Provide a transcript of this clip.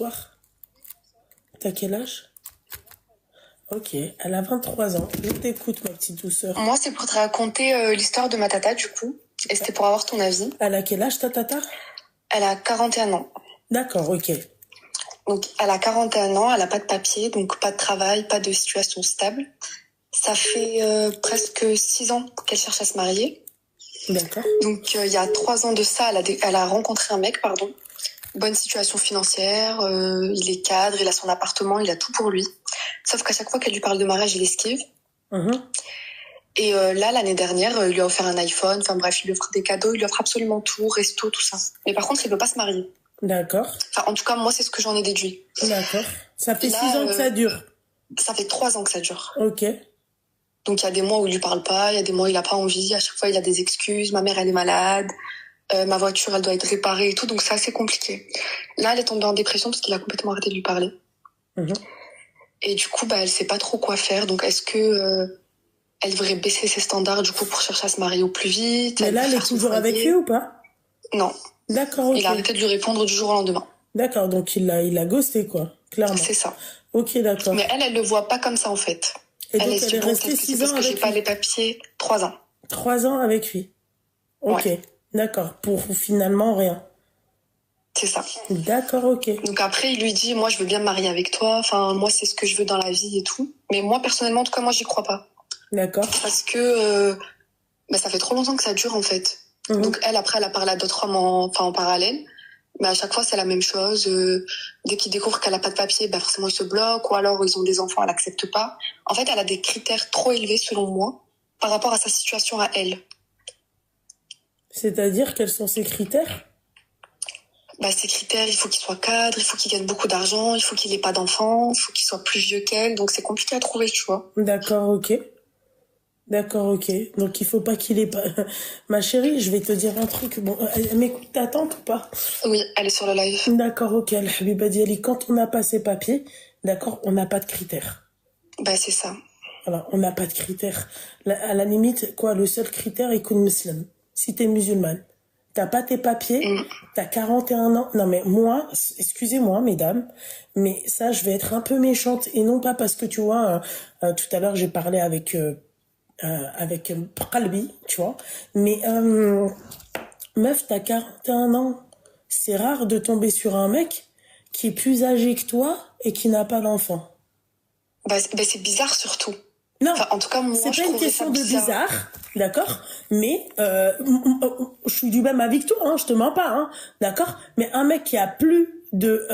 bonsoir. T'as quel âge? Ok, elle a 23 ans. Je t'écoute, ma petite douceur. Moi, c'est pour te raconter l'histoire de ma tata, du coup. Et c'était pour avoir ton avis. Elle a quel âge, ta tata? Elle a 41 ans. D'accord, ok. Donc, elle a 41 ans, elle a pas de papier, donc pas de travail, pas de situation stable. Ça fait presque 6 ans qu'elle cherche à se marier. D'accord. Donc, il y a 3 ans de ça, elle a rencontré un mec, pardon. Bonne situation financière, il est cadre, il a son appartement, il a tout pour lui. Sauf qu'à chaque fois qu'elle lui parle de mariage, il esquive. Et là, l'année dernière, il lui a offert un iPhone. Enfin bref, il lui offre des cadeaux, il lui offre absolument tout, resto, tout ça. Mais par contre, il veut pas se marier. D'accord. Enfin, en tout cas, moi, c'est ce que j'en ai déduit. D'accord. Ça fait Là, 6 ans que ça dure. Ça fait 3 ans que ça dure. Ok. Donc, il y a des mois où il lui parle pas, il y a des mois où il a pas envie. À chaque fois, il a des excuses. Ma mère, elle est malade. Ma voiture, elle doit être réparée et tout. Donc, c'est assez compliqué. Là, elle est tombée en dépression parce qu'il a complètement arrêté de lui parler. Et du coup, elle sait pas trop quoi faire. Donc, est-ce que elle devrait baisser ses standards, du coup, pour chercher à se marier au plus vite? Mais là, elle est toujours avec lui ou pas? Non. D'accord, ok. Il a arrêté de lui répondre du jour au lendemain. D'accord, donc il l'a ghosté, quoi, clairement. C'est ça. Ok, d'accord. Mais elle le voit pas comme ça, en fait. Et donc, elle est restée 6 ans parce que j'ai avec pas lui. les papiers. 3 ans. 3 ans avec lui. Ok, Ouais. d'accord. Pour finalement rien. C'est ça. D'accord, ok. Donc après, il lui dit, moi, je veux bien me marier avec toi. Enfin, moi, c'est ce que je veux dans la vie et tout. Mais moi, personnellement, en tout cas, moi, j'y crois pas. D'accord. Parce que ça fait trop longtemps que ça dure, en fait. Donc elle, après, elle a parlé à d'autres hommes en parallèle. Mais à chaque fois, c'est la même chose. Dès qu'ils découvrent qu'elle a pas de papier, forcément, ils se bloquent. Ou alors, ils ont des enfants, elle accepte pas. En fait, elle a des critères trop élevés, selon moi, par rapport à sa situation à elle. C'est-à-dire, quels sont ses critères? Ses critères, il faut qu'il soit cadre, il faut qu'il gagne beaucoup d'argent, il faut qu'il ait pas d'enfants, il faut qu'il soit plus vieux qu'elle. Donc, c'est compliqué à trouver, tu vois. D'accord, ok. D'accord, ok. Donc, il faut pas qu'il ait pas... Ma chérie, je vais te dire un truc. Bon, elle m'écoute ta tante ou pas? Oui, elle est sur le live. D'accord, ok. Al-Habiba Diali, quand on n'a pas ses papiers, d'accord, on n'a pas de critères. C'est ça. Alors, on n'a pas de critères. À la limite, quoi, le seul critère est qu'on est musulmane. Si t'es musulmane, t'as pas tes papiers, t'as 41 ans. Non, mais moi, excusez-moi, mesdames, mais ça, je vais être un peu méchante. Et non pas parce que, tu vois, tout à l'heure, j'ai parlé avec Qalbi, tu vois. Mais, meuf, t'as 41 ans. C'est rare de tomber sur un mec qui est plus âgé que toi et qui n'a pas d'enfant. C'est bizarre, surtout. Non, en tout cas, moi, c'est pas une question de bizarre, d'accord, mais je suis du même avis que toi, hein, je te mens pas, hein, d'accord, mais un mec qui a plus de